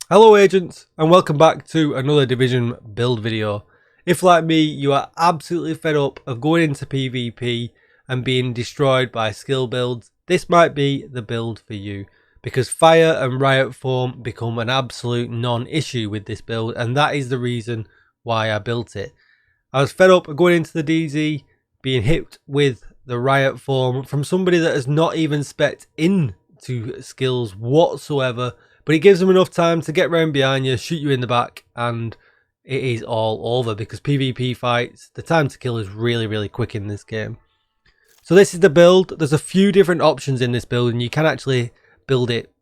Hello agents, and welcome back to another Division build video. If like me you are absolutely fed up of going into PvP and being destroyed by skill builds, this might be the build for you, because fire and riot form become an absolute non-issue with this build, and that is the reason why I built it. I was fed up of going into the DZ, being hit with the riot form from somebody that has not even spec'd into skills whatsoever, but it gives them enough time to get round behind you, shoot you in the back, and it is all over, because PvP fights, the time to kill is really quick in this game. So this is the build. There's a few different options in this build, and you can actually build it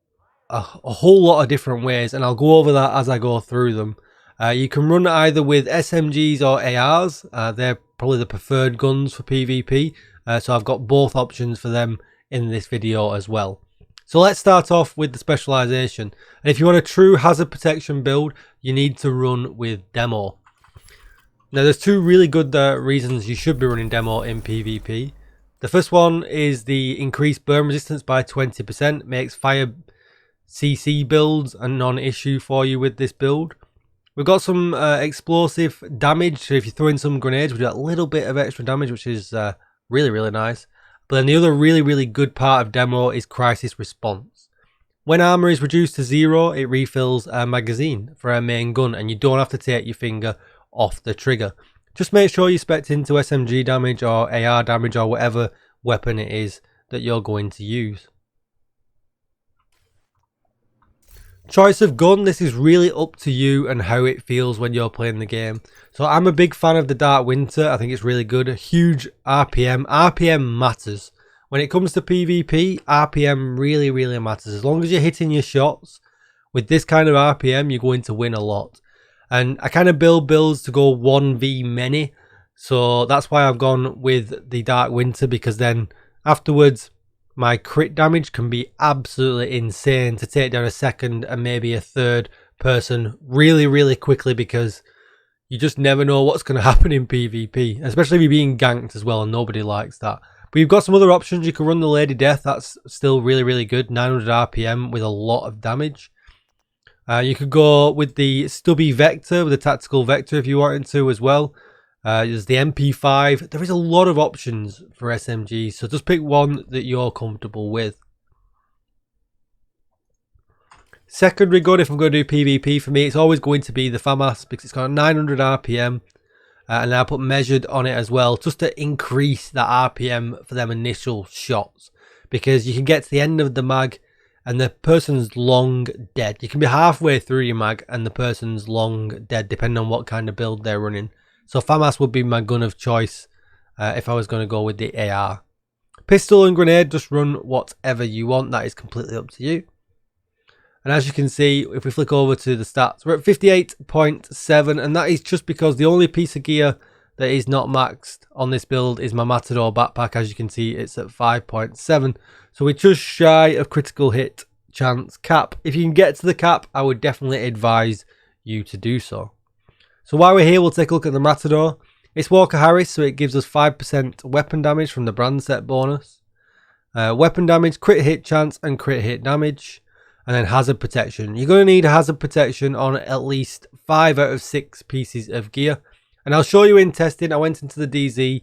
a whole lot of different ways, and I'll go over that as I go through them. You can run either with SMGs or ARs. They're probably the preferred guns for PvP, so I've got both options for them in this video as well. So let's start off with the specialization. And if you want a true hazard protection build, you need to run with demo. Now there's two really good reasons you should be running demo in PvP. The first one is the increased burn resistance by 20%, makes fire CC builds a non-issue for you with this build. We've got some explosive damage, so if you throw in some grenades, we do a little bit of extra damage, which is really nice. But then the other really good part of demo is crisis response. When armor is reduced to 0, it refills a magazine for a main gun, and you don't have to take your finger off the trigger. Just make sure you spec into SMG damage or AR damage or whatever weapon it is that you're going to use. Choice of gun, this is really up to you and how it feels when you're playing the game. So I'm a big fan of the Dark Winter. I think it's really good. A huge RPM. RPM matters. When it comes to PvP, RPM really matters. As long as you're hitting your shots with this kind of RPM, you're going to win a lot. And I kind of build builds to go 1v many. So that's why I've gone with the Dark Winter, because then afterwards my crit damage can be absolutely insane to take down a second and maybe a third person really quickly, because you just never know what's going to happen in PvP, especially if you're being ganked as well, and nobody likes that. But you've got some other options. You can run the Lady Death. That's still really good. 900 RPM with a lot of damage. You could go with the Stubby Vector, with the Tactical Vector if you wanted to as well. There's the MP5. There is a lot of options for SMGs, so just pick one that you're comfortable with. Secondary gun, if I'm going to do PvP, for me, it's always going to be the FAMAS, because it's got 900 RPM, and I put measured on it as well, just to increase that RPM for them initial shots, because you can get to the end of the mag and the person's long dead. You can be halfway through your mag and the person's long dead, depending on what kind of build they're running. So FAMAS would be my gun of choice if I was going to go with the AR. Pistol and grenade, just run whatever you want. That is completely up to you. And as you can see, if we flick over to the stats, we're at 58.7, and that is just because the only piece of gear that is not maxed on this build is my Matador backpack. As you can see, it's at 5.7. So we're just shy of critical hit chance cap. If you can get to the cap, I would definitely advise you to do so. So while we're here, we'll take a look at the Matador. It's Walker Harris, so it gives us 5% weapon damage from the brand set bonus. Weapon damage, crit hit chance, and crit hit damage. And then hazard protection. You're going to need a hazard protection on at least 5 out of 6 pieces of gear. And I'll show you in testing. I went into the DZ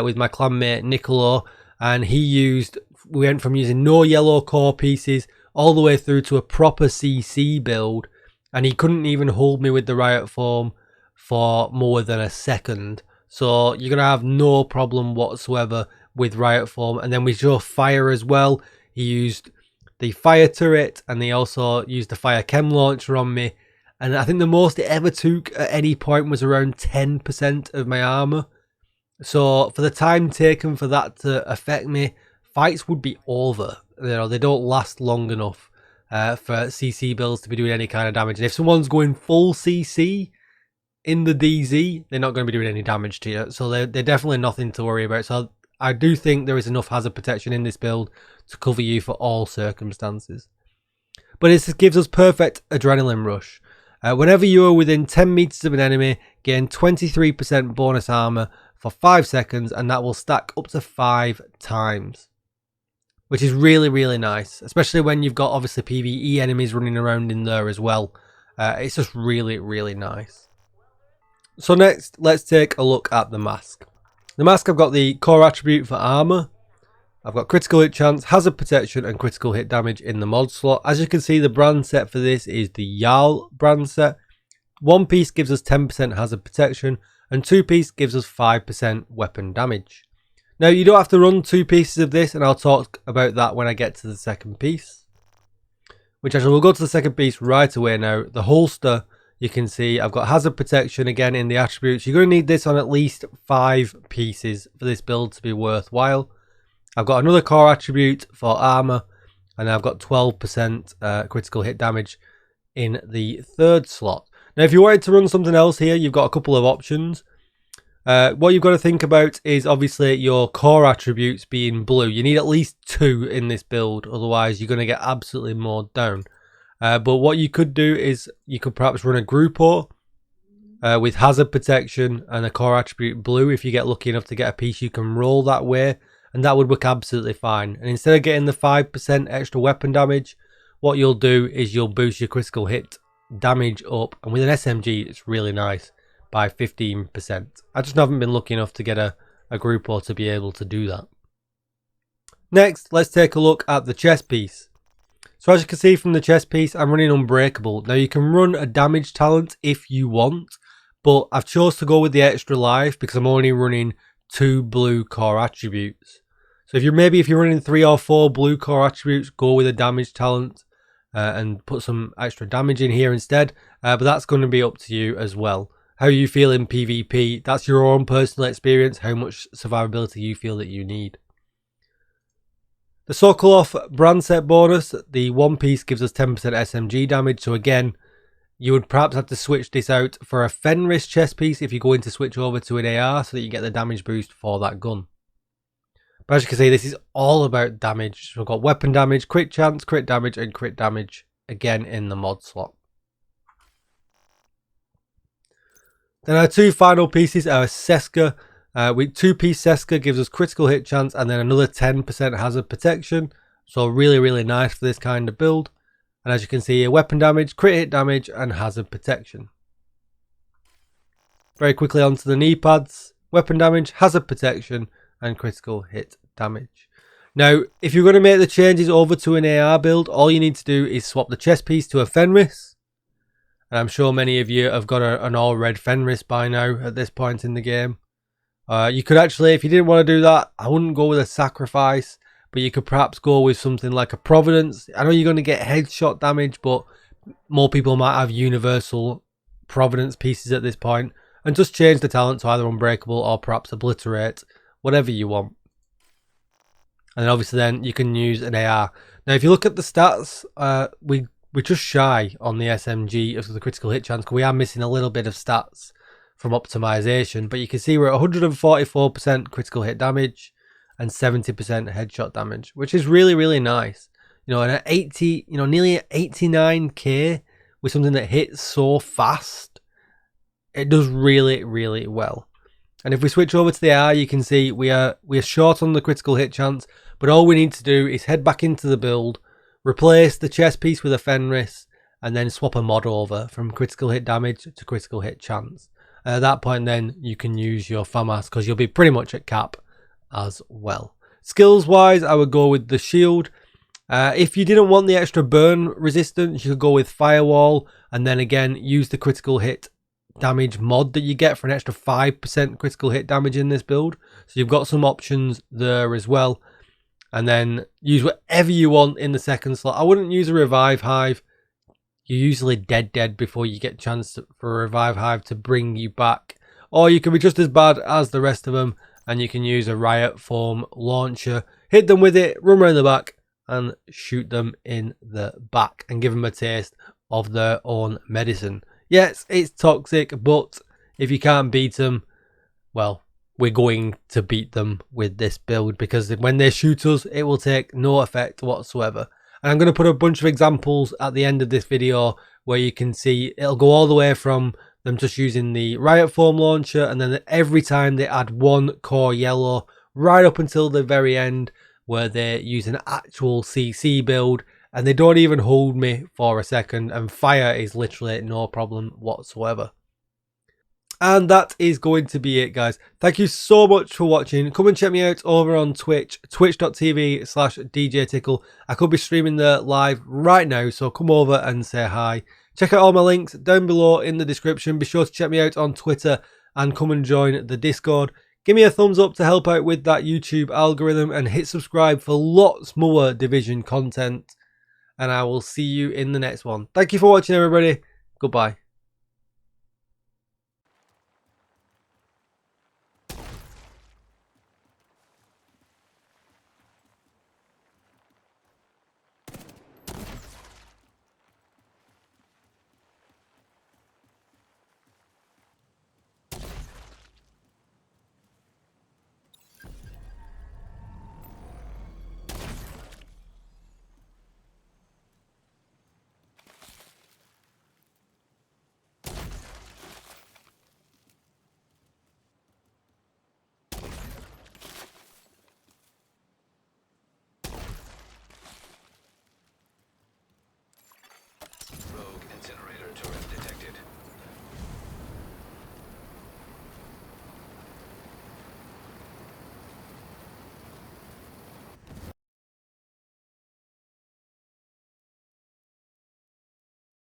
with my clanmate Niccolo, and we went from using no yellow core pieces all the way through to a proper CC build. And he couldn't even hold me with the Riot form for more than a second. So you're going to have no problem whatsoever with Riot form. And then we show fire as well. He used the fire turret, and they also used the fire chem launcher on me. And I think the most it ever took at any point was around 10% of my armor. So for the time taken for that to affect me, fights would be over. You know, they don't last long enough for CC builds to be doing any kind of damage. And if someone's going full CC in the DZ, they're not going to be doing any damage to you. So they're definitely nothing to worry about. So I do think there is enough hazard protection in this build to cover you for all circumstances. But it gives us perfect adrenaline rush. Whenever you are within 10 meters of an enemy, gain 23% bonus armor for 5 seconds, and that will stack up to 5 times. Which is really nice, especially when you've got obviously PvE enemies running around in there as well. It's just really, really nice. So next, let's take a look at the mask. The mask, I've got the core attribute for armor. I've got critical hit chance, hazard protection, and critical hit damage in the mod slot. As you can see, the brand set for this is the Jarl brand set. One piece gives us 10% hazard protection, and two piece gives us 5% weapon damage. Now, you don't have to run two pieces of this, and I'll talk about that when I get to the second piece. Which actually, we'll go to the second piece right away now. The holster, you can see I've got hazard protection again in the attributes. You're going to need this on at least 5 pieces for this build to be worthwhile. I've got another core attribute for armor, and I've got 12% critical hit damage in the third slot. Now, if you wanted to run something else here, you've got a couple of options. What you've got to think about is obviously your core attributes being blue. You need at least 2 in this build, otherwise you're going to get absolutely mowed down. But what you could do is you could perhaps run a Grupo with hazard protection and a core attribute blue. If you get lucky enough to get a piece, you can roll that way, and that would work absolutely fine. And instead of getting the 5% extra weapon damage, what you'll do is you'll boost your critical hit damage up, and with an SMG it's really nice, by 15%. I just haven't been lucky enough to get a Grupo to be able to do that. Next, let's take a look at the chest piece. So as you can see from the chest piece, I'm running Unbreakable. Now, you can run a damage talent if you want, but I've chose to go with the extra life because I'm only running 2 blue core attributes. So if you're running 3 or 4 blue core attributes, go with a damage talent and put some extra damage in here instead. But that's going to be up to you as well. How you feel in PvP, that's your own personal experience, how much survivability you feel that you need. The Sokolov brand set bonus, the one piece gives us 10% SMG damage. So again, you would perhaps have to switch this out for a Fenris chest piece if you're going to switch over to an AR so that you get the damage boost for that gun. But as you can see, this is all about damage. So we've got weapon damage, crit chance, crit damage, and crit damage again in the mod slot. Then our 2 final pieces are Seska. With 2-piece Seska gives us critical hit chance and then another 10% hazard protection. So really, really nice for this kind of build. And as you can see here, weapon damage, crit hit damage, and hazard protection. Very quickly onto the knee pads. Weapon damage, hazard protection, and critical hit damage. Now, if you're going to make the changes over to an AR build, all you need to do is swap the chest piece to a Fenris. And I'm sure many of you have got an all-red Fenris by now at this point in the game. You could actually, if you didn't want to do that, I wouldn't go with a sacrifice, but you could perhaps go with something like a Providence. I know you're going to get headshot damage, but more people might have universal Providence pieces at this point, and just change the talent to either Unbreakable or perhaps Obliterate, whatever you want. And obviously then you can use an AR. Now if you look at the stats, we're just shy on the SMG of the critical hit chance, because we are missing a little bit of stats from optimization, but you can see we're at 144% critical hit damage and 70% headshot damage, which is really, really nice. You know, and at 80, you know, nearly 89k with something that hits so fast, it does really, really well. And if we switch over to the AR, you can see we are short on the critical hit chance, but all we need to do is head back into the build, replace the chest piece with a Fenris, and then swap a mod over from critical hit damage to critical hit chance. At that point then you can use your FAMAS because you'll be pretty much at cap as well. Skills wise, I would go with the shield. If you didn't want the extra burn resistance, you could go with Firewall, and then again use the critical hit damage mod that you get for an extra 5% critical hit damage in this build. So you've got some options there as well. And then use whatever you want in the second slot. I wouldn't use a Revive Hive. You're usually dead before you get a chance for a Revive Hive to bring you back. Or you can be just as bad as the rest of them, and you can use a Riot Foam launcher. Hit them with it, run around the back, and shoot them in the back. And give them a taste of their own medicine. Yes, it's toxic, but if you can't beat them, well, we're going to beat them with this build, because when they shoot us, it will take no effect whatsoever. And I'm going to put a bunch of examples at the end of this video where you can see it'll go all the way from them just using the Riot Foam launcher, and then every time they add 1 core yellow, right up until the very end where they use an actual CC build and they don't even hold me for a second, and fire is literally no problem whatsoever. And that is going to be it, guys. Thank you so much for watching. Come and check me out over on Twitch, twitch.tv/DJTICKLE. I could be streaming there live right now, so come over and say hi. Check out all my links down below in the description. Be sure to check me out on Twitter and come and join the Discord. Give me a thumbs up to help out with that YouTube algorithm, and hit subscribe for lots more Division content. And I will see you in the next one. Thank you for watching, everybody. Goodbye.